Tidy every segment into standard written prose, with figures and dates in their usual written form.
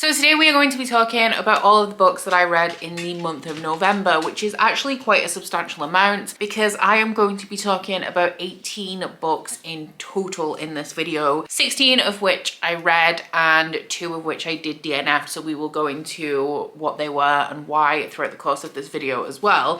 So today we are going to be talking about all of the books that I read in the month of November, which is actually quite a substantial amount because I am going to be talking about 18 books in total in this video, 16 of which I read and 2 of which I did DNF, so we will go into what they were and why throughout the course of this video as well.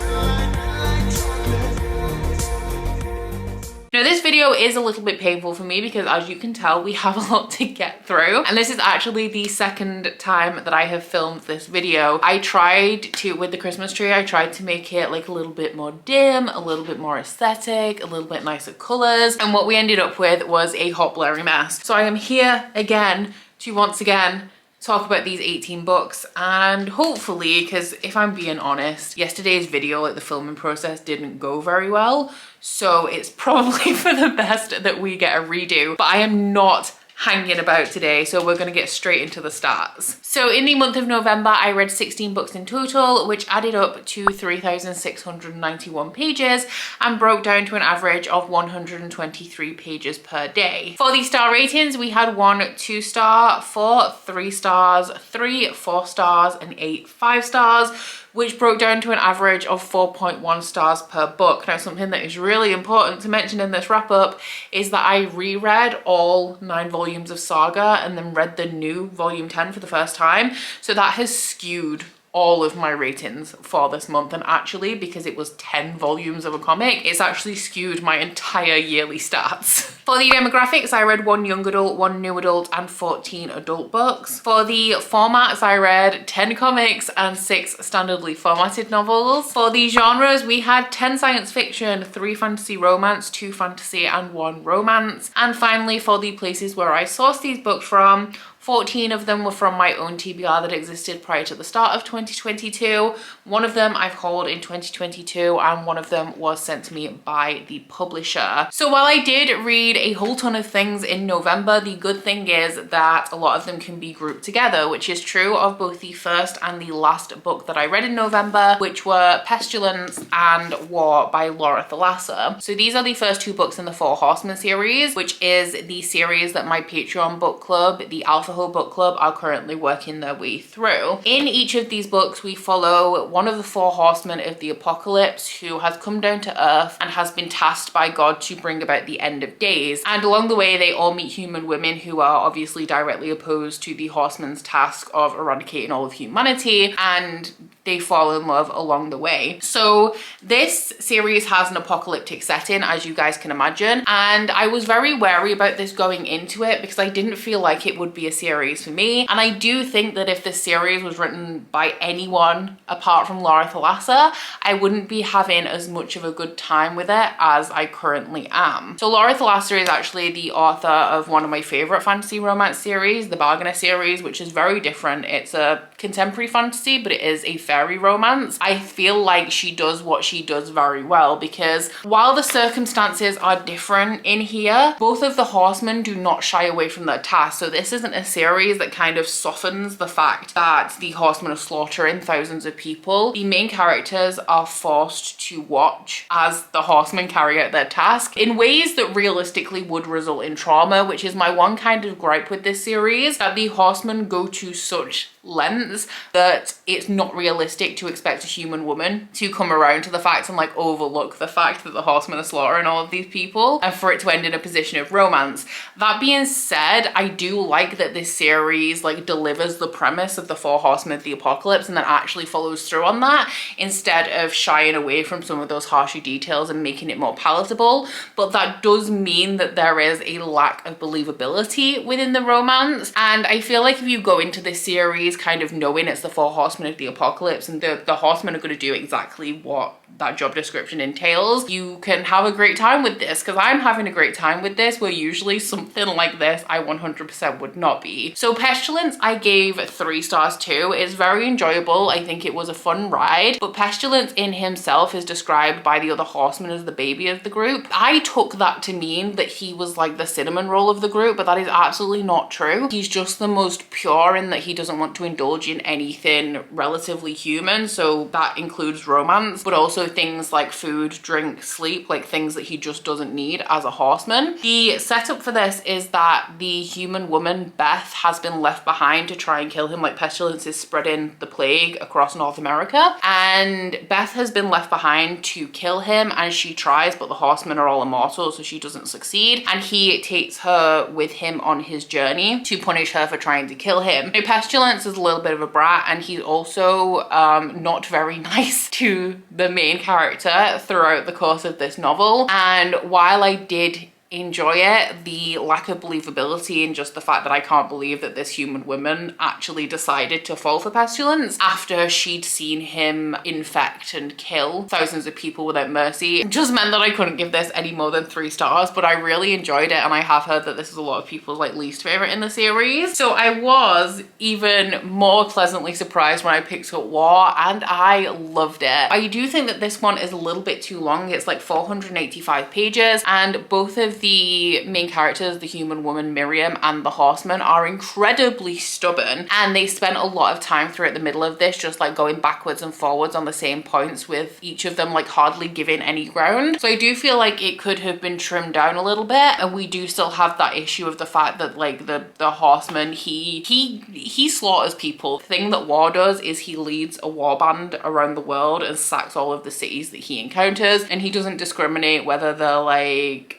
Now this video is a little bit painful for me because as you can tell we have a lot to get through, and this is actually the second time that I have filmed this video. I tried to, with the Christmas tree, I tried to make it like a little bit more dim, a little bit more aesthetic, a little bit nicer colours, and what we ended up with was a hot blurry mess. So I am here again to once again talk about these 18 books, and hopefully, because if I'm being honest, yesterday's video, like the filming process, didn't go very well, so it's probably for the best that we get a redo, but I am not hanging about today, so we're going to get straight into the stats. So in the month of November I read 16 books in total, which added up to 3,691 pages and broke down to an average of 123 pages per day. For the star ratings, we had 1 2-star, 4 3 stars, 3 4 stars and 8 5 stars, which broke down to an average of 4.1 stars per book. Now, something that is really important to mention in this wrap up is that I reread all 9 volumes of Saga and then read the new volume 10 for the first time. So that has skewed all of my ratings for this month, and actually because it was 10 volumes of a comic, it's actually skewed my entire yearly stats. For the demographics, I read 1 young adult, 1 new adult and 14 adult books. For the formats, I read 10 comics and 6 standardly formatted novels. For the genres, we had 10 science fiction, 3 fantasy romance, 2 fantasy and 1 romance. And finally, for the places where I sourced these books from, 14 of them were from my own TBR that existed prior to the start of 2022. One of them I've hauled in 2022 and one of them was sent to me by the publisher. So while I did read a whole ton of things in November, the good thing is that a lot of them can be grouped together, which is true of both the first and the last book that I read in November, which were Pestilence and War by Laura Thalassa. So these are the first 2 books in the Four Horsemen series, which is the series that my Patreon book club, the Alpha Whole Book Club, are currently working their way through. In each of these books we follow one of the 4 horsemen of the apocalypse who has come down to Earth and has been tasked by God to bring about the end of days, and along the way they all meet human women who are obviously directly opposed to the horsemen's task of eradicating all of humanity, and they fall in love along the way. So this series has an apocalyptic setting, as you guys can imagine, and I was very wary about this going into it because I didn't feel like it would be a series for me, and I do think that if this series was written by anyone apart from Laura Thalassa, I wouldn't be having as much of a good time with it as I currently am. So Laura Thalassa is actually the author of one of my favorite fantasy romance series, the Bargainer series, which is very different. It's a contemporary fantasy, but it is a fairy romance. I feel like she does what she does very well because while the circumstances are different in here, both of the horsemen do not shy away from their task. So this isn't a series that kind of softens the fact that the horsemen are slaughtering thousands of people. The main characters are forced to watch as the horsemen carry out their task in ways that realistically would result in trauma, which is my one kind of gripe with this series, that the horsemen go to such lengths that it's not realistic to expect a human woman to come around to the fact and like overlook the fact that the horsemen are slaughtering all of these people and for it to end in a position of romance. That being said, I do like that this series like delivers the premise of the 4 horsemen of the apocalypse and then actually follows through on that instead of shying away from some of those harsher details and making it more palatable. But that does mean that there is a lack of believability within the romance, and I feel like if you go into this series kind of knowing it's the 4 horsemen of the apocalypse and the horsemen are going to do exactly what that job description entails, you can have a great time with this, because I'm having a great time with this, where usually something like this I 100% would not be. So Pestilence I gave 3 stars too. It's very enjoyable. I think it was a fun ride, but Pestilence in himself is described by the other horsemen as the baby of the group. I took that to mean that he was like the cinnamon roll of the group, but that is absolutely not true. He's just the most pure in that he doesn't want to indulge in anything relatively human, so that includes romance, but also things like food, drink, sleep, like things that he just doesn't need as a horseman. The setup for this is that the human woman, Beth, has been left behind to try and kill him. Like pestilence is spreading the plague across North America, and Beth has been left behind to kill him, and she tries, but the horsemen are all immortal, so she doesn't succeed, and he takes her with him on his journey to punish her for trying to kill him. Now, Pestilence is a little bit of a brat, and he's also not very nice to the main character throughout the course of this novel. And while I did enjoy it, the lack of believability and just the fact that I can't believe that this human woman actually decided to fall for Pestilence after she'd seen him infect and kill thousands of people without mercy just meant that I couldn't give this any more than 3 stars. But I really enjoyed it, and I have heard that this is a lot of people's like least favorite in the series. So I was even more pleasantly surprised when I picked up War, and I loved it. I do think that this one is a little bit too long. It's like 485 pages, and both of the main characters, the human woman Miriam and the horseman, are incredibly stubborn, and they spent a lot of time throughout the middle of this just like going backwards and forwards on the same points, with each of them like hardly giving any ground. So I do feel like it could have been trimmed down a little bit, and we do still have that issue of the fact that like the horseman, he slaughters people. The thing that War does is he leads a war band around the world and sacks all of the cities that he encounters, and he doesn't discriminate whether they're like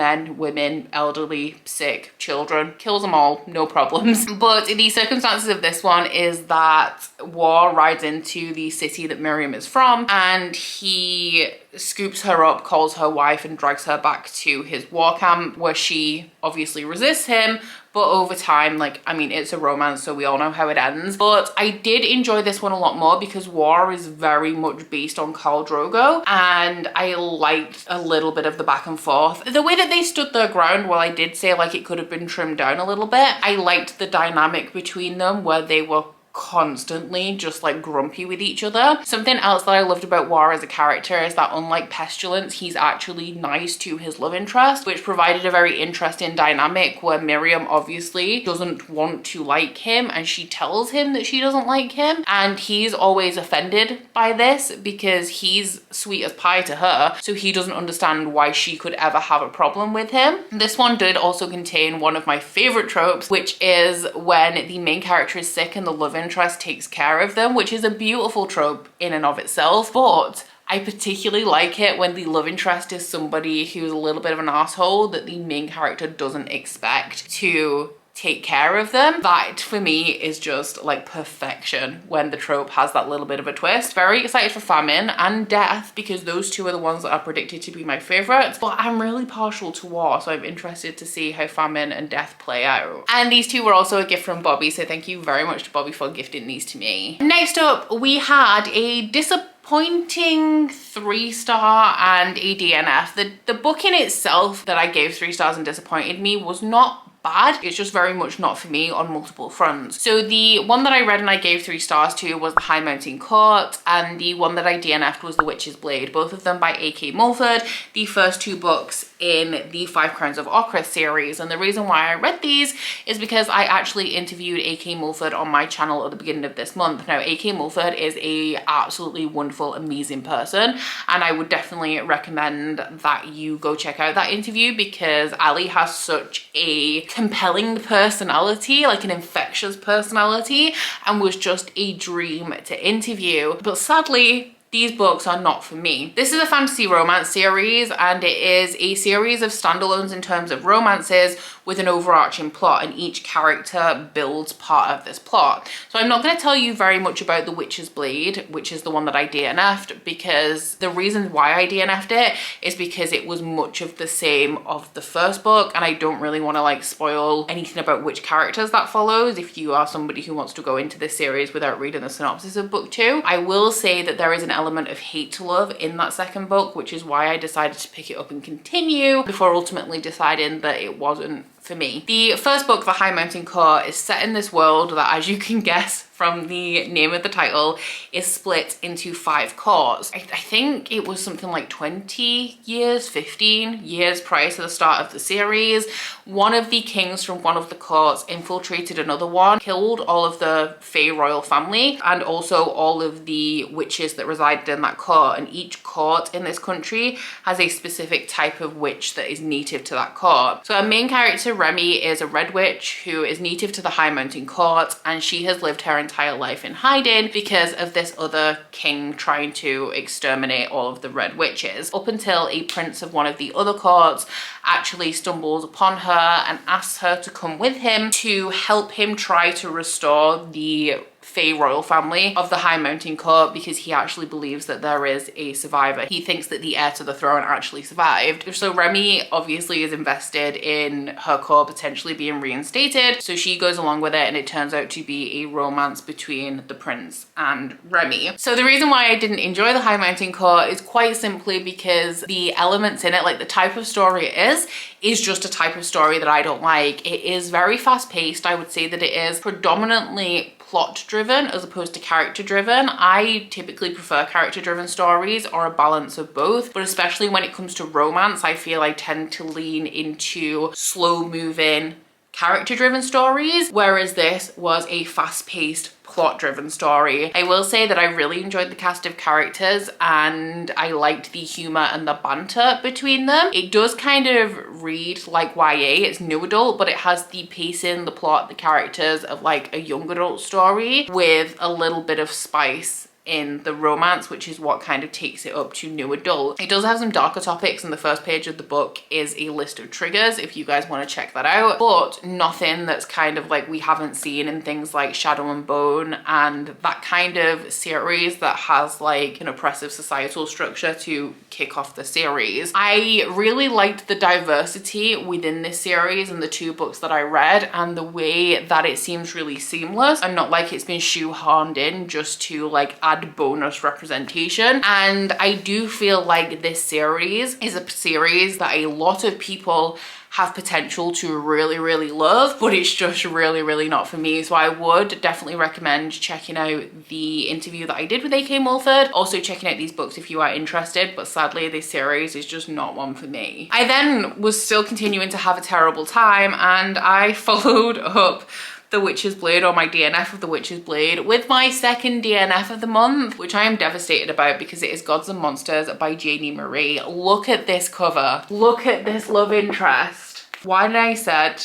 men, women, elderly, sick, children, kills them all, no problems. But the circumstances of this one is that War rides into the city that Miriam is from, and he scoops her up, calls her wife, and drags her back to his war camp, where she obviously resists him. But over time, like, I mean, it's a romance, so we all know how it ends. But I did enjoy this one a lot more because War is very much based on Khal Drogo, and I liked a little bit of the back and forth. The way that they stood their ground, while I did say like it could have been trimmed down a little bit, I liked the dynamic between them where they were constantly just like grumpy with each other. Something else that I loved about War as a character is that unlike Pestilence, he's actually nice to his love interest, which provided a very interesting dynamic where Miriam obviously doesn't want to like him, and she tells him that she doesn't like him, and he's always offended by this because he's sweet as pie to her, so he doesn't understand why she could ever have a problem with him. This one did also contain one of my favorite tropes, which is when the main character is sick and the love interest takes care of them, which is a beautiful trope in and of itself. But I particularly like it when the love interest is somebody who's a little bit of an asshole that the main character doesn't expect to take care of them. That for me is just like perfection when the trope has that little bit of a twist. Very excited for Famine and Death because those two are the ones that are predicted to be my favorites, but I'm really partial to War, so I'm interested to see how Famine and Death play out. And these two were also a gift from Bobby, so thank you very much to Bobby for gifting these to me. Next up, we had a disappointing 3-star and a DNF. The book in itself that I gave 3 stars and disappointed me was not bad. It's just very much not for me on multiple fronts. So the one that I read and I gave 3 stars to was The High Mountain Court, and the one that I DNF'd was The Witch's Blade, both of them by A.K. Mulford, the first 2 books in the 5 Crowns of Okra series. And the reason why I read these is because I actually interviewed A.K. Mulford on my channel at the beginning of this month. Now, A.K. Mulford is a absolutely wonderful, amazing person, and I would definitely recommend that you go check out that interview because Ali has such a compelling personality, like an infectious personality, and was just a dream to interview. But sadly, these books are not for me. This is a fantasy romance series, and it is a series of standalones in terms of romances with an overarching plot, and each character builds part of this plot. So I'm not going to tell you very much about The Witch's Blade, which is the one that I DNF'd, because the reason why I DNF'd it is because it was much of the same of the first book, and I don't really want to like spoil anything about which characters that follows if you are somebody who wants to go into this series without reading the synopsis of book 2. I will say that there is an element of hate to love in that second book, which is why I decided to pick it up and continue before ultimately deciding that it wasn't for me. The first book, The High Mountain Court, is set in this world that, as you can guess from the name of the title, is split into 5 courts. I think it was something like 20 years, 15 years prior to the start of the series. One of the kings from one of the courts infiltrated another one, killed all of the Fey royal family and also all of the witches that resided in that court. And each court in this country has a specific type of witch that is native to that court. So our main character, Remy, is a red witch who is native to the High Mountain Court, and she has lived her entire life in hiding because of this other king trying to exterminate all of the red witches, up until a prince of one of the other courts actually stumbles upon her and asks her to come with him to help him try to restore the Fey royal family of the High Mountain Court, because he actually believes that there is a survivor. He thinks that the heir to the throne actually survived. So Remy obviously is invested in her court potentially being reinstated, so she goes along with it, and it turns out to be a romance between the prince and Remy. So the reason why I didn't enjoy the High Mountain Court is quite simply because the elements in it, like the type of story it is just a type of story that I don't like. It is very fast paced. I would say that it is predominantly plot driven as opposed to character driven. I typically prefer character driven stories, or a balance of both, but especially when it comes to romance, I feel I tend to lean into slow moving character driven stories, whereas this was a fast paced plot driven story. I will say that I really enjoyed the cast of characters, and I liked the humor and the banter between them. It does kind of read like YA, it's new adult, but it has the pacing, the plot, the characters of like a young adult story with a little bit of spice in the romance, which is what kind of takes it up to new adult. It does have some darker topics, and the first page of the book is a list of triggers if you guys want to check that out, but nothing that's kind of like we haven't seen in things like Shadow and Bone and that kind of series that has like an oppressive societal structure to kick off the series. I really liked the diversity within this series and the 2 books that I read, and the way that it seems really seamless and not like it's been shoehorned in just to like add bonus representation. And I do feel like this series is a series that a lot of people have potential to really love, but it's just really not for me. So I would definitely recommend checking out the interview that I did with A.K. Mulford, also checking out these books if you are interested, but sadly this series is just not one for me. I then was still continuing to have a terrible time, and I followed up The Witch's Blade, or my DNF of The Witch's Blade, with my second DNF of the month, which I am devastated about because it is Gods and Monsters by Janie Marie. Look at this cover. Look at this love interest. When I said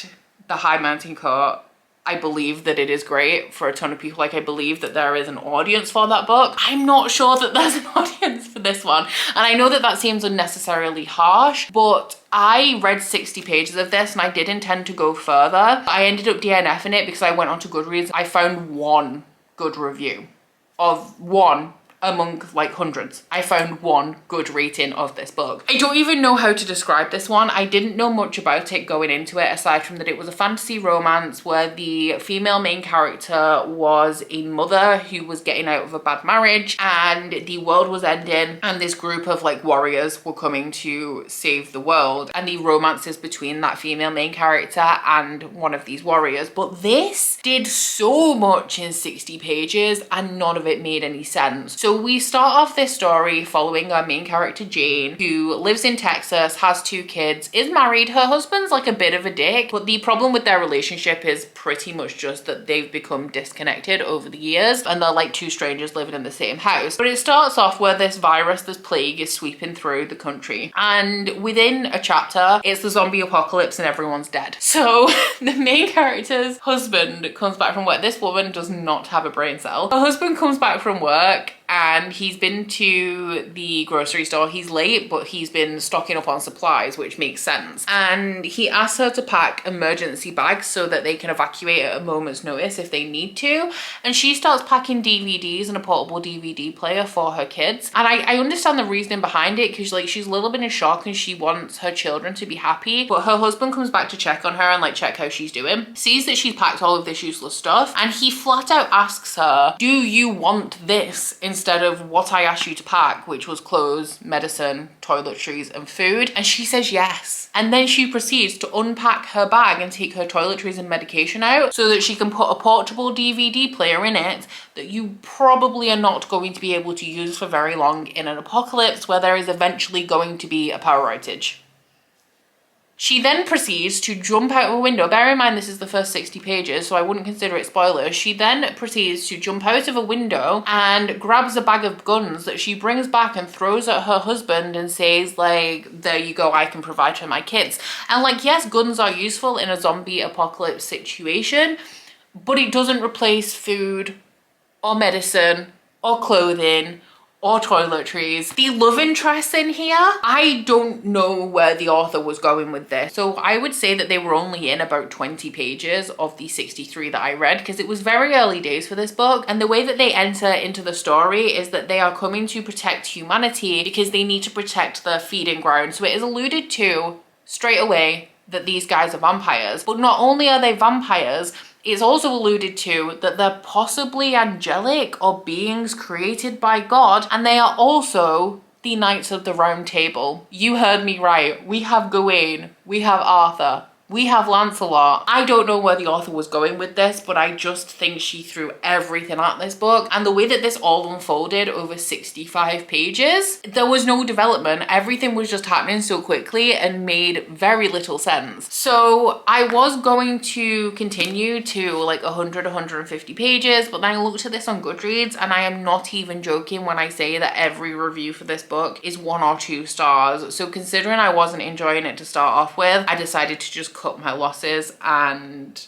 The High Mountain Court, I believe that it is great for a ton of people. Like, I believe that there is an audience for that book. I'm not sure that there's an audience for this one. And I know that that seems unnecessarily harsh, but I read 60 pages of this and I did intend to go further. I ended up DNFing it because I went onto Goodreads. I found one good review of one among like hundreds. I found one good rating of this book. I don't even know how to describe this one. I didn't know much about it going into it, aside from that it was a fantasy romance where the female main character was a mother who was getting out of a bad marriage, and the world was ending, and this group of like warriors were coming to save the world, and the romances between that female main character and one of these warriors. But this did so much in 60 pages and none of it made any sense. So we start off this story following our main character Jane, who lives in Texas, has 2 kids, is married. Her husband's like a bit of a dick, but the problem with their relationship is pretty much just that they've become disconnected over the years, and they're like 2 strangers living in the same house. But it starts off where this virus, this plague, is sweeping through the country, and within a chapter it's the zombie apocalypse and everyone's dead. So the main character's husband comes back from work. This woman does not have a brain cell. Her husband comes back from work and he's been to the grocery store. He's late, but he's been stocking up on supplies, which makes sense. And he asks her to pack emergency bags so that they can evacuate at a moment's notice if they need to. And she starts packing DVDs and a portable DVD player for her kids. And I understand the reasoning behind it, because like she's a little bit in shock and she wants her children to be happy. But her husband comes back to check on her and like check how she's doing, sees that she's packed all of this useless stuff, and he flat out asks her, do you want this instead instead of what I asked you to pack, which was clothes, medicine, toiletries, and food. And she says yes. And then she proceeds to unpack her bag and take her toiletries and medication out so that she can put a portable DVD player in it that you probably are not going to be able to use for very long in an apocalypse where there is eventually going to be a power outage. She then proceeds to jump out of a window. Bear in mind, this is the first 60 pages, so I wouldn't consider it spoilers. She then proceeds to jump out of a window and grabs a bag of guns that she brings back and throws at her husband and says, like, there you go, I can provide for my kids. And like, yes, guns are useful in a zombie apocalypse situation, but it doesn't replace food or medicine or clothing or toiletries. The love interest in here, I don't know where the author was going with this. So I would say that they were only in about 20 pages of the 63 that I read, because it was very early days for this book. And the way that they enter into the story is that they are coming to protect humanity because they need to protect their feeding ground. So it is alluded to straight away that these guys are vampires. But not only are they vampires, it's also alluded to that they're possibly angelic or beings created by God, and they are also the Knights of the Round Table. You heard me right. We have Gawain, we have Arthur, we have Lancelot. I don't know where the author was going with this, but I just think she threw everything at this book. And the way that this all unfolded over 65 pages, there was no development. Everything was just happening so quickly and made very little sense. So I was going to continue to like 100, 150 pages, but then I looked at this on Goodreads, and I am not even joking when I say that every review for this book is 1 or 2 stars. So considering I wasn't enjoying it to start off with, I decided to just cut my losses and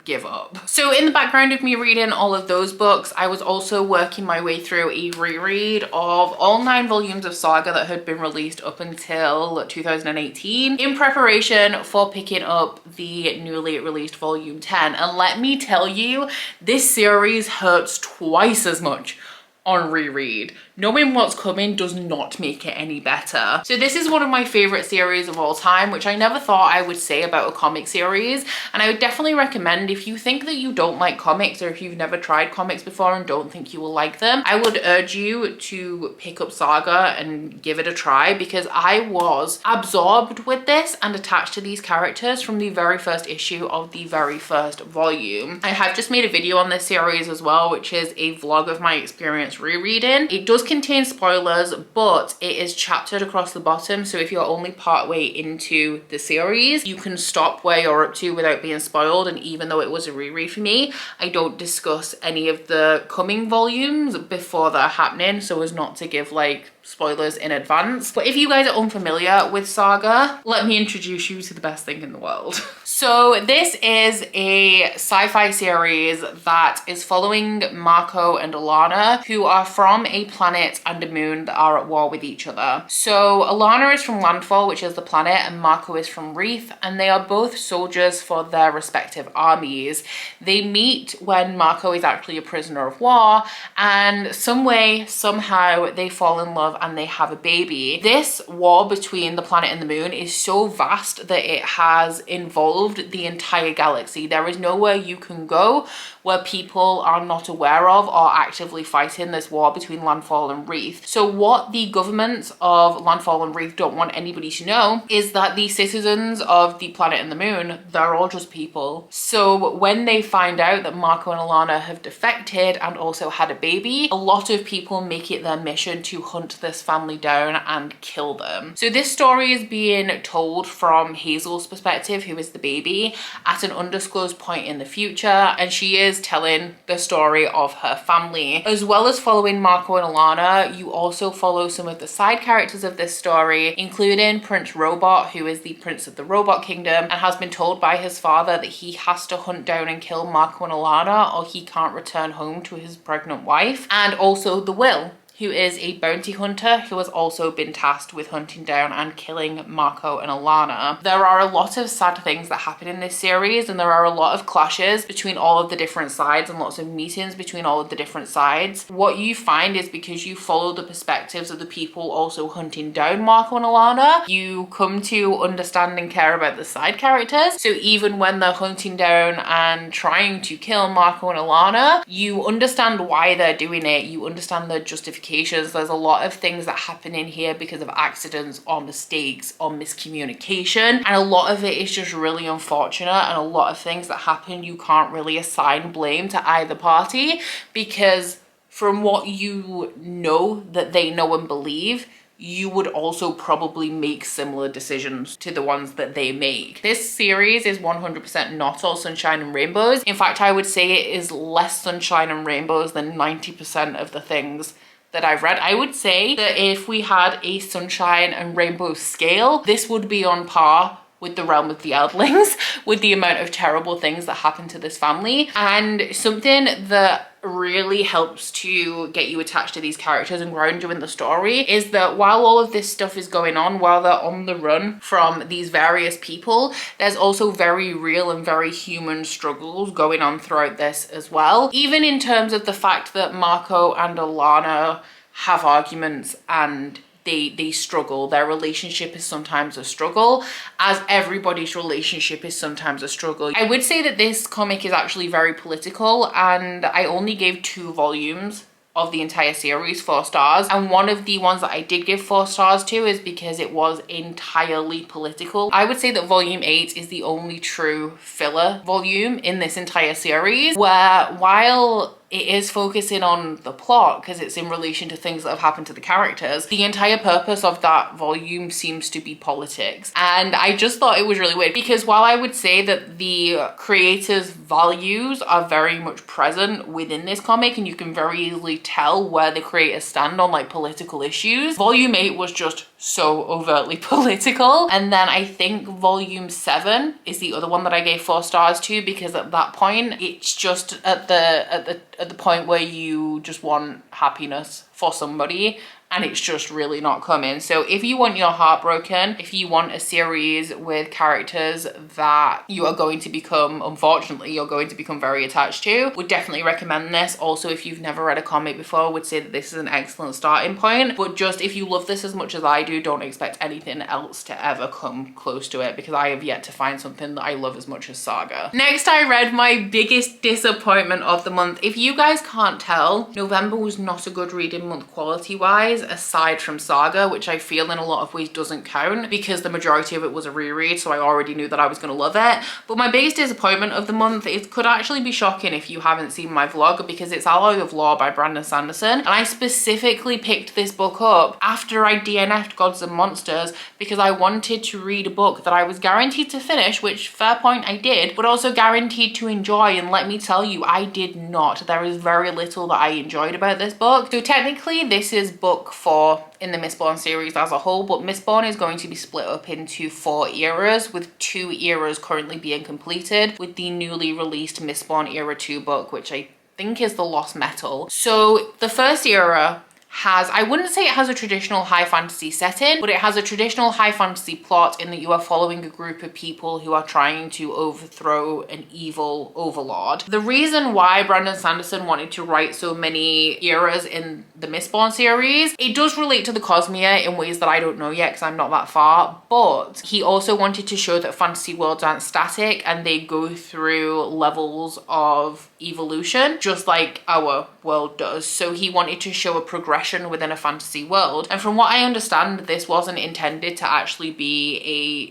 give up. So in the background of me reading all of those books, I was also working my way through a reread of all 9 volumes of Saga that had been released up until 2018 in preparation for picking up the newly released volume 10. And let me tell you, this series hurts twice as much on reread. Knowing what's coming does not make it any better. So this is one of my favorite series of all time, which I never thought I would say about a comic series. And I would definitely recommend, if you think that you don't like comics, or if you've never tried comics before and don't think you will like them, I would urge you to pick up Saga and give it a try, because I was absorbed with this and attached to these characters from the very first issue of the very first volume. I have just made a video on this series as well, which is a vlog of my experience rereading. It does contain spoilers, but it is chaptered across the bottom, so if you're only part way into the series, you can stop where you're up to without being spoiled. And even though it was a reread for me, I don't discuss any of the coming volumes before they're happening, so as not to give like spoilers in advance. But if you guys are unfamiliar with Saga, let me introduce you to the best thing in the world. So this is a sci-fi series that is following Marco and Alana, who are from a planet and a moon that are at war with each other. So Alana is from Landfall, which is the planet, and Marco is from Reef, and they are both soldiers for their respective armies. They meet when Marco is actually a prisoner of war, and some way, somehow, they fall in love and they have a baby. This war between the planet and the moon is so vast that it has involved the entire galaxy. There is nowhere you can go where people are not aware of or actively fighting this war between Landfall and Reef. So what the governments of Landfall and Reef don't want anybody to know is that the citizens of the planet and the moon, they're all just people. So when they find out that Marco and Alana have defected and also had a baby, a lot of people make it their mission to hunt this family down and kill them. So this story is being told from Hazel's perspective, who is the baby, at an undisclosed point in the future, and she is telling the story of her family. As well as following Marco and Alana, you also follow some of the side characters of this story, including Prince Robot, who is the prince of the robot kingdom and has been told by his father that he has to hunt down and kill Marco and Alana or he can't return home to his pregnant wife, and also the Will, who is a bounty hunter who has also been tasked with hunting down and killing Marco and Alana. There are a lot of sad things that happen in this series, and there are a lot of clashes between all of the different sides and lots of meetings between all of the different sides. What you find is, because you follow the perspectives of the people also hunting down Marco and Alana, you come to understand and care about the side characters. So even when they're hunting down and trying to kill Marco and Alana, you understand why they're doing it, you understand their justification complications. There's a lot of things that happen in here because of accidents or mistakes or miscommunication, and a lot of it is just really unfortunate, and a lot of things that happen you can't really assign blame to either party, because from what you know that they know and believe, you would also probably make similar decisions to the ones that they make. This series is 100% not all sunshine and rainbows. In fact, I would say it is less sunshine and rainbows than 90% of the things that I've read. I would say that if we had a sunshine and rainbow scale, this would be on par with the realm of the Eldlings, with the amount of terrible things that happen to this family. And something that really helps to get you attached to these characters and ground you in the story is that while all of this stuff is going on, while they're on the run from these various people, there's also very real and very human struggles going on throughout this as well. Even in terms of the fact that Marco and Alana have arguments and they struggle. Their relationship is sometimes a struggle, as everybody's relationship is sometimes a struggle. I would say that this comic is actually very political, and I only gave 2 volumes of the entire series 4 stars, and one of the ones that I did give 4 stars to is because it was entirely political. I would say that volume 8 is the only true filler volume in this entire series, where while it is focusing on the plot because it's in relation to things that have happened to the characters, the entire purpose of that volume seems to be politics. And I just thought it was really weird, because while I would say that the creators' values are very much present within this comic and you can very easily tell where the creators stand on like political issues, volume 8 was just so overtly political. And then I think volume 7 is the other one that I gave 4 stars to, because at that point it's just at the point where you just want happiness for somebody, and it's just really not coming. So if you want your heart broken, if you want a series with characters that you are going to become, unfortunately, you're going to become very attached to, would definitely recommend this. Also, if you've never read a comic before, would say that this is an excellent starting point. But just if you love this as much as I do, don't expect anything else to ever come close to it, because I have yet to find something that I love as much as Saga. Next, I read my biggest disappointment of the month. If you guys can't tell, November was not a good reading month quality-wise, aside from Saga, which I feel in a lot of ways doesn't count because the majority of it was a reread, so I already knew that I was going to love it. But my biggest disappointment of the month, it could actually be shocking if you haven't seen my vlog, because it's Alloy of Law by Brandon Sanderson, and I specifically picked this book up after I DNF'd Gods and Monsters because I wanted to read a book that I was guaranteed to finish, which fair point I did, but also guaranteed to enjoy, and let me tell you, I did not. There is very little that I enjoyed about this book. So technically this is book 4 in the Mistborn series as a whole, but Mistborn is going to be split up into 4 eras, with 2 eras currently being completed, with the newly released Mistborn Era 2 book, which I think is The Lost Metal. So the first era has, I wouldn't say it has a traditional high fantasy setting, but it has a traditional high fantasy plot in that you are following a group of people who are trying to overthrow an evil overlord. The reason why Brandon Sanderson wanted to write so many eras in the Mistborn series, it does relate to the Cosmere in ways that I don't know yet because I'm not that far, but he also wanted to show that fantasy worlds aren't static and they go through levels of evolution just like our world does. So he wanted to show a progression within a fantasy world, and from what I understand, this wasn't intended to actually be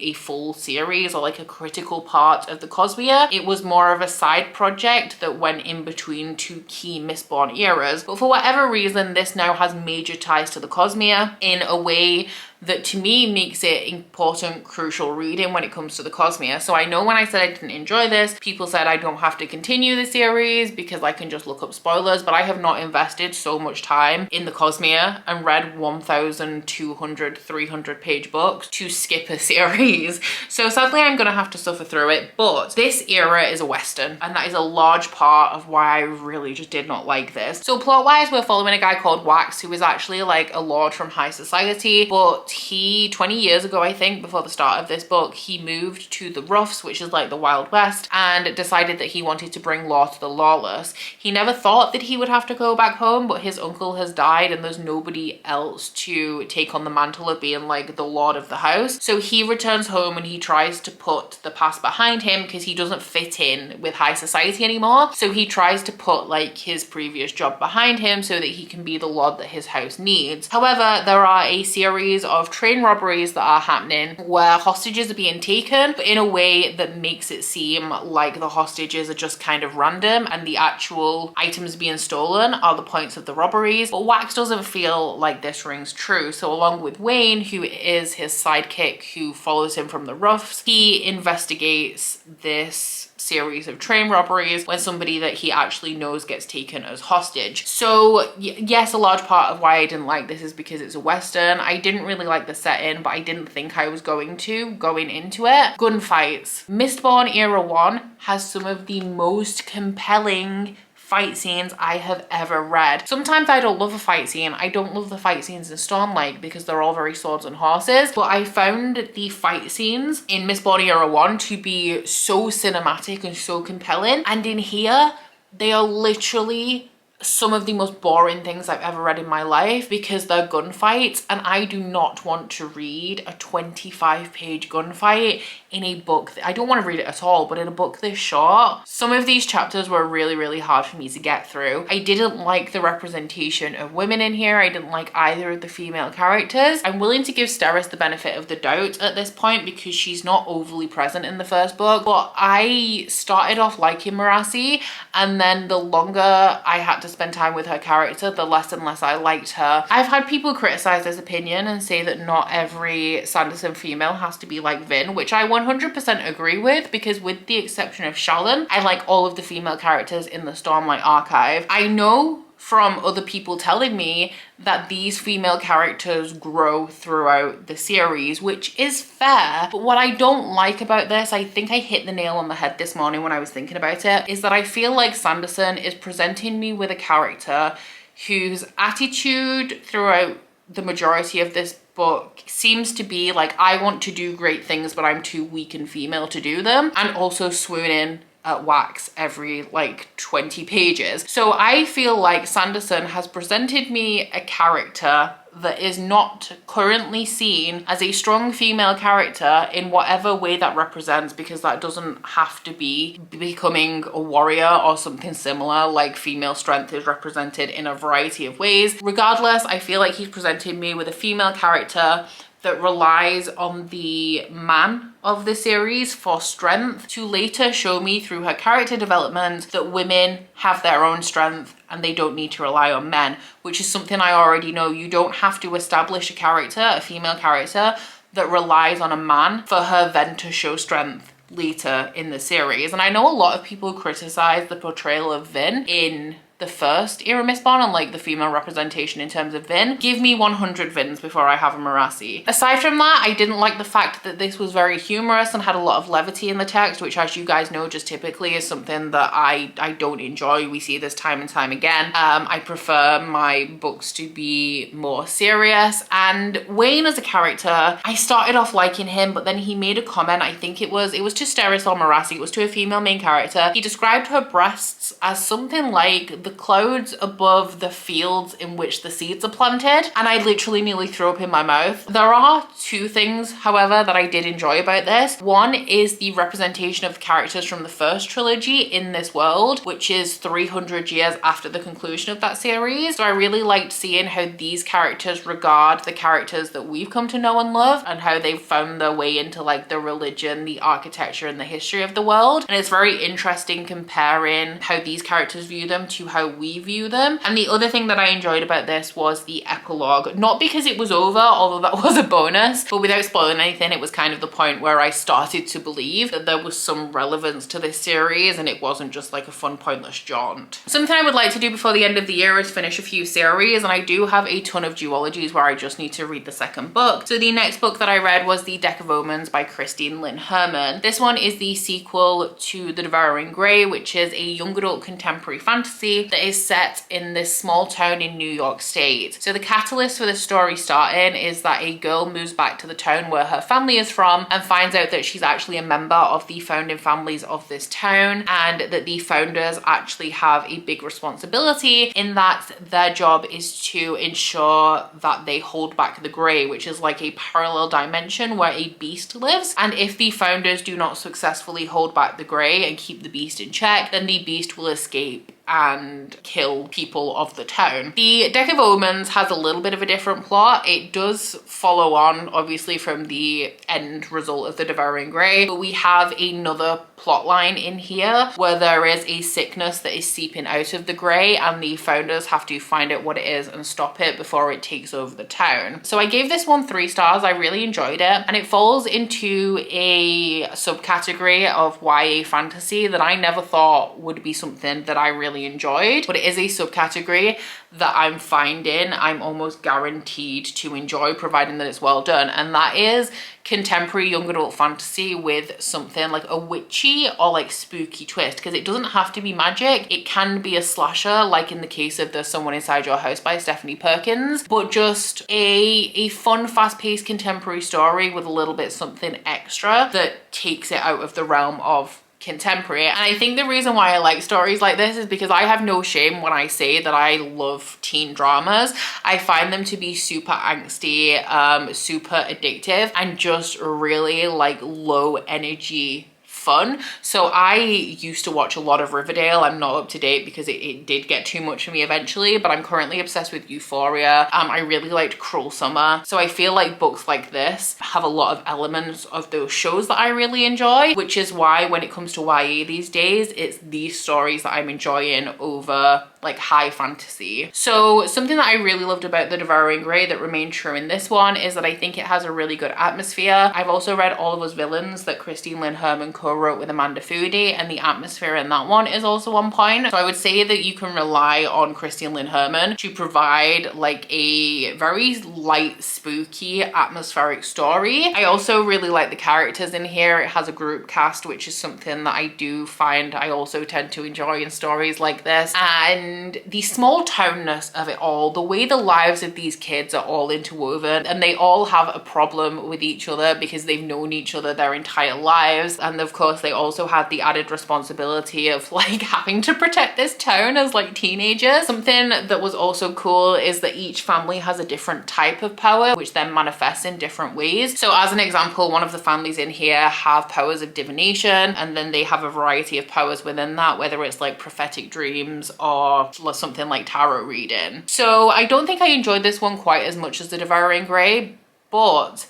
a full series or like a critical part of the Cosmere. It was more of a side project that went in between 2 key Mistborn eras, but for whatever reason this now has major ties to the Cosmere in a way that to me makes it important, crucial reading when it comes to the Cosmere. So I know when I said I didn't enjoy this, people said I don't have to continue the series because I can just look up spoilers, but I have not invested so much time in the Cosmere and read 1,200, 300 page books to skip a series. So sadly I'm gonna have to suffer through it, but this era is a Western, and that is a large part of why I really just did not like this. So plot wise, we're following a guy called Wax, who is actually like a lord from high society, but But 20 years ago, I think, before the start of this book, he moved to the Roughs, which is like the Wild West, and decided that he wanted to bring law to the lawless. He never thought that he would have to go back home, but his uncle has died and there's nobody else to take on the mantle of being like the lord of the house. So he returns home and he tries to put the past behind him because he doesn't fit in with high society anymore. So he tries to put like his previous job behind him so that he can be the lord that his house needs. However, there are a series of train robberies that are happening where hostages are being taken, but in a way that makes it seem like the hostages are just kind of random and the actual items being stolen are the points of the robberies. But Wax doesn't feel like this rings true. So along with Wayne, who is his sidekick who follows him from the Roughs, he investigates this series of train robberies when somebody that he actually knows gets taken as hostage. So yes, a large part of why I didn't like this is because it's a Western. I didn't really like the setting, but I didn't think I was going into it. Gunfights. Mistborn Era 1 has some of the most compelling fight scenes I have ever read. Sometimes I don't love a fight scene. I don't love the fight scenes in Stormlight because they're all very swords and horses, but I found the fight scenes in Mistborn Era 1 to be so cinematic and so compelling, and in here they are literally some of the most boring things I've ever read in my life because they're gunfights, and I do not want to read a 25-page gunfight in a book. I don't want to read it at all, but in a book this short. Some of these chapters were really hard for me to get through. I didn't like the representation of women in here. I didn't like either of the female characters. I'm willing to give Steris the benefit of the doubt at this point because she's not overly present in the first book, but I started off liking Marasi, and then the longer I had to spend time with her character, the less and less I liked her. I've had people criticize this opinion and say that not every Sanderson female has to be like Vin, which I 100% agree with, because with the exception of Shallan, I like all of the female characters in the Stormlight archive. I know from other people telling me that these female characters grow throughout the series, which is fair. But what I don't like about this, I think I hit the nail on the head this morning when I was thinking about it, is that I feel like Sanderson is presenting me with a character whose attitude throughout the majority of this book seems to be like, I want to do great things, but I'm too weak and female to do them, and also swooning at Wax every like 20 pages. So I feel like Sanderson has presented me a character that is not currently seen as a strong female character in whatever way that represents, because that doesn't have to be becoming a warrior or something similar. Like, female strength is represented in a variety of ways. Regardless, I feel like he's presented me with a female character that relies on the man of the series for strength to later show me through her character development that women have their own strength and they don't need to rely on men, which is something I already know. You don't have to establish a character, a female character, that relies on a man for her then to show strength later in the series. And I know a lot of people criticize the portrayal of Vin in the first era Mistborn and like the female representation in terms of Vin. Give me 100 Vins before I have a Marasi. Aside from that, I didn't like the fact that this was very humorous and had a lot of levity in the text, which, as you guys know, just typically is something that I don't enjoy. We see this time and time again. I prefer my books to be more serious. And Wayne as a character, I started off liking him, but then he made a comment, I think it was to Steris or Marasi, it was to a female main character. He described her breasts as something like the clouds above the fields in which the seeds are planted, and I literally nearly threw up in my mouth. There are two things, however, that I did enjoy about this. One is the representation of the characters from the first trilogy in this world, which is 300 years after the conclusion of that series. So I really liked seeing how these characters regard the characters that we've come to know and love, and how they've found their way into like the religion, the architecture, and the history of the world. And it's very interesting comparing how these characters view them to how we view them. And the other thing that I enjoyed about this was the epilogue, not because it was over, although that was a bonus, but without spoiling anything, it was kind of the point where I started to believe that there was some relevance to this series and it wasn't just like a fun pointless jaunt. Something I would like to do before the end of the year is finish a few series, and I do have a ton of duologies where I just need to read the second book. So the next book that I read was The Deck of Omens by Christine Lynn Herman. This one is the sequel to The Devouring Grey, which is a young adult contemporary fantasy story that is set in this small town in New York State. So the catalyst for the story starting is that a girl moves back to the town where her family is from and finds out that she's actually a member of the founding families of this town, and that the founders actually have a big responsibility in that their job is to ensure that they hold back the grey, which is like a parallel dimension where a beast lives. And if the founders do not successfully hold back the grey and keep the beast in check, then the beast will escape and kill people of the town. The Deck of Omens has a little bit of a different plot. It does follow on obviously from the end result of the Devouring Grey, but we have another plot line in here where there is a sickness that is seeping out of the grey, and the founders have to find out what it is and stop it before it takes over the town. So I gave this one 3 stars. I really enjoyed it, and it falls into a subcategory of YA fantasy that I never thought would be something that I really enjoyed, but it is a subcategory that I'm finding I'm almost guaranteed to enjoy, providing that it's well done, and that is contemporary young adult fantasy with something like a witchy or like spooky twist, because it doesn't have to be magic. It can be a slasher, like in the case of There's Someone Inside Your House by Stephanie Perkins, but just a fun, fast-paced contemporary story with a little bit something extra that takes it out of the realm of contemporary. And I think the reason why I like stories like this is because I have no shame when I say that I love teen dramas. I find them to be super angsty, super addictive, and just really like low energy fun. So I used to watch a lot of Riverdale. I'm not up to date because it did get too much for me eventually, but I'm currently obsessed with Euphoria. I really liked Cruel Summer. So I feel like books like this have a lot of elements of those shows that I really enjoy, which is why when it comes to YA these days, it's these stories that I'm enjoying over like high fantasy. So something that I really loved about The Devouring Grey that remained true in this one is that I think it has a really good atmosphere. I've also read All of Us Villains that Christine Lynn Herman co-wrote with Amanda Foody, and the atmosphere in that one is also on point. So I would say that you can rely on Christine Lynn Herman to provide like a very light, spooky, atmospheric story. I also really like the characters in here. It has a group cast, which is something that I do find I also tend to enjoy in stories like this. And the small townness of it all, the way the lives of these kids are all interwoven, and they all have a problem with each other because they've known each other their entire lives. And of course they also have the added responsibility of like having to protect this town as like teenagers. Something that was also cool is that each family has a different type of power, which then manifests in different ways. So as an example, one of the families in here have powers of divination, and then they have a variety of powers within that, whether it's like prophetic dreams or something like tarot reading. So I don't think I enjoyed this one quite as much as The Devouring Grey, but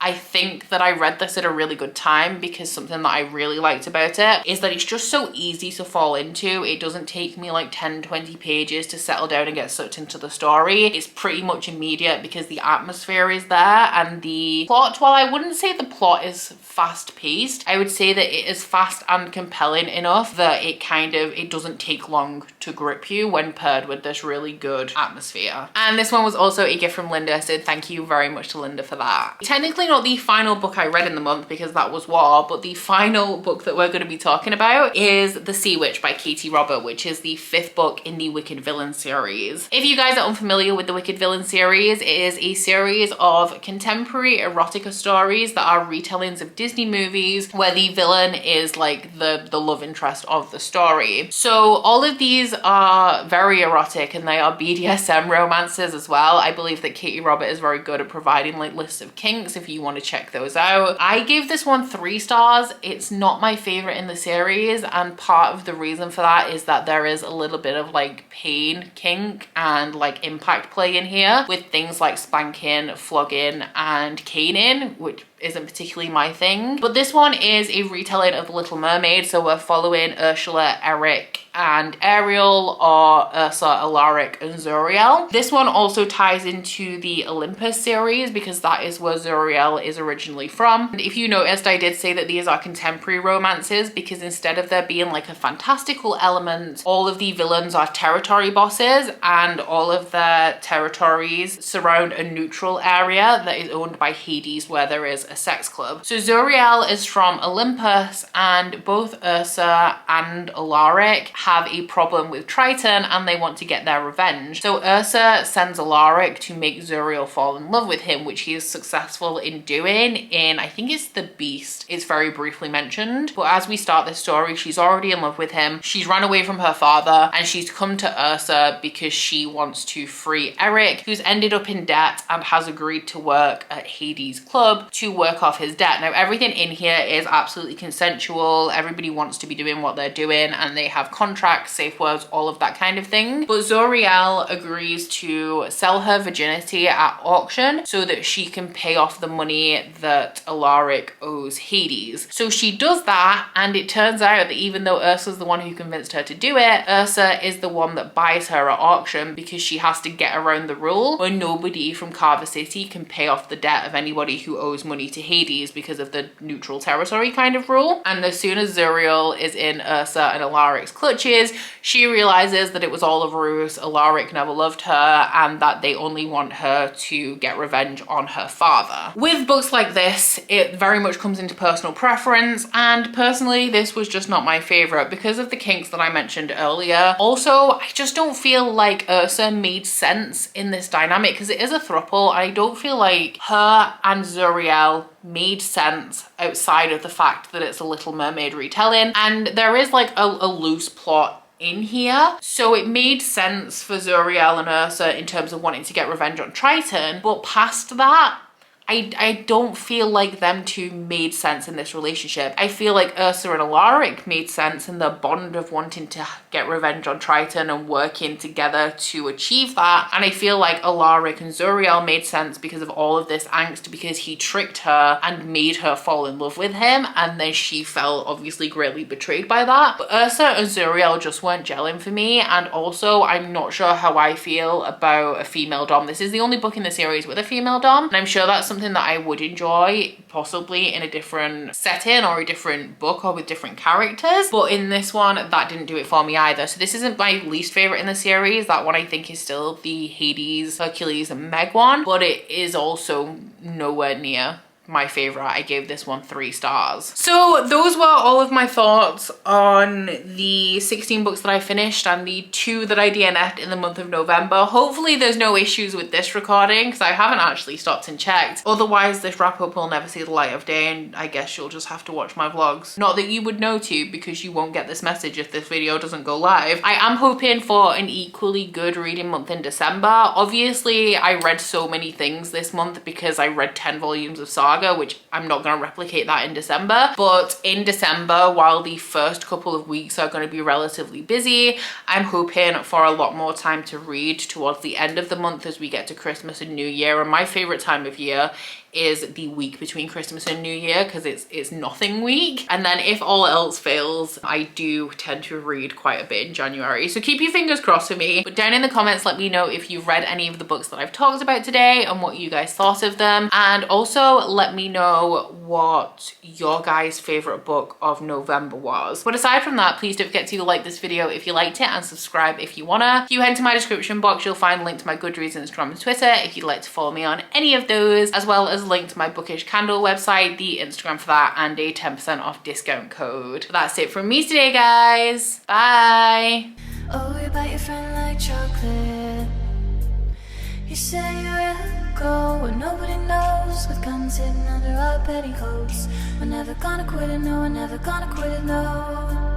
I think that I read this at a really good time, because something that I really liked about it is that it's just so easy to fall into. It doesn't take me like 10-20 pages to settle down and get sucked into the story. It's pretty much immediate because the atmosphere is there, and the plot, while I wouldn't say the plot is fast paced, I would say that it is fast and compelling enough that it doesn't take long to grip you when paired with this really good atmosphere. And this one was also a gift from Linda, so thank you very much to Linda for that. Technically not the final book I read in the month because that was War, but the final book that we're going to be talking about is The Sea Witch by Katie Robert, which is the 5th book in the Wicked Villain series. If you guys are unfamiliar with the Wicked Villain series, it is a series of contemporary erotica stories that are retellings of Disney movies where the villain is like the love interest of the story. So all of these are very erotic, and they are BDSM romances as well. I believe that Katie Robert is very good at providing like lists of kinks if you want to check those out. I gave this one 3 stars. It's not my favorite in the series, and part of the reason for that is that there is a little bit of like pain kink and like impact play in here with things like spanking, flogging, and caning, which isn't particularly my thing. But this one is a retelling of The Little Mermaid, so we're following Ursula, Eric, and Ariel, or Ursa, Alaric, and Zuriel. This one also ties into the Olympus series because that is where Zuriel is originally from. And if you noticed, I did say that these are contemporary romances because instead of there being like a fantastical element, all of the villains are territory bosses, and all of their territories surround a neutral area that is owned by Hades, where there is a sex club. So Zuriel is from Olympus, and both Ursa and Alaric have a problem with Triton and they want to get their revenge. So Ursa sends Alaric to make Zuriel fall in love with him, which he is successful in doing in, I think it's The Beast. It's very briefly mentioned, but as we start this story, she's already in love with him. She's run away from her father and she's come to Ursa because she wants to free Eric, who's ended up in debt and has agreed to work at Hades' club to work off his debt. Now, everything in here is absolutely consensual. Everybody wants to be doing what they're doing and they have contracts, safe words, all of that kind of thing. But Zuriel agrees to sell her virginity at auction so that she can pay off the money that Alaric owes Hades. So she does that, and it turns out that even though Ursa's the one who convinced her to do it, Ursa is the one that buys her at auction because she has to get around the rule where nobody from Carver City can pay off the debt of anybody who owes money to Hades because of the neutral territory kind of rule. And as soon as Zuriel is in Ursa and Alaric's clutches, she realizes that it was all a ruse, Alaric never loved her, and that they only want her to get revenge on her father. With books like this, it very much comes into personal preference, and personally this was just not my favorite because of the kinks that I mentioned earlier. Also, I just don't feel like Ursa made sense in this dynamic because it is a throuple. I don't feel like her and Zuriel made sense outside of the fact that it's a Little Mermaid retelling, and there is like a loose plot in here. So it made sense for Zuriel and Ursa in terms of wanting to get revenge on Triton, but past that, I don't feel like them two made sense in this relationship. I feel like Ursa and Alaric made sense in the bond of wanting to get revenge on Triton and working together to achieve that. And I feel like Alaric and Zuriel made sense because of all of this angst, because he tricked her and made her fall in love with him, and then she felt obviously greatly betrayed by that. But Ursa and Zuriel just weren't gelling for me, and also I'm not sure how I feel about a female dom. This is the only book in the series with a female dom, and I'm sure that's something that I would enjoy possibly in a different setting or a different book or with different characters, but in this one that didn't do it for me either. So this isn't my least favorite in the series. That one I think is still the Hades, Hercules and Meg one, but it is also nowhere near my favorite. I gave this one 3 stars. So those were all of my thoughts on the 16 books that I finished and the 2 that I DNF'd in the month of November. Hopefully there's no issues with this recording because I haven't actually stopped and checked. Otherwise this wrap up will never see the light of day, and I guess you'll just have to watch my vlogs. Not that you would know to, because you won't get this message if this video doesn't go live. I am hoping for an equally good reading month in December. Obviously I read so many things this month because I read 10 volumes of Saga, which I'm not going to replicate that in December. But in December, while the first couple of weeks are going to be relatively busy, I'm hoping for a lot more time to read towards the end of the month as we get to Christmas and New Year. And my favorite time of year is the week between Christmas and New Year because it's nothing week. And then if all else fails, I do tend to read quite a bit in January. So keep your fingers crossed for me. But down in the comments, let me know if you've read any of the books that I've talked about today and what you guys thought of them. And also let me know what your guys' favorite book of November was. But aside from that, please don't forget to like this video if you liked it and subscribe if you wanna. If you head to my description box, you'll find a link to my Goodreads, Instagram and Twitter if you'd like to follow me on any of those, as well as link to my Bookish candle website, the Instagram for that, and a 10% off discount code. But that's it from me today, guys. Bye. Oh, you bite your friend like chocolate. You say you'll go where nobody knows, with guns hidden under our petticoats. We're never gonna quit it, no, we're never gonna quit it, no.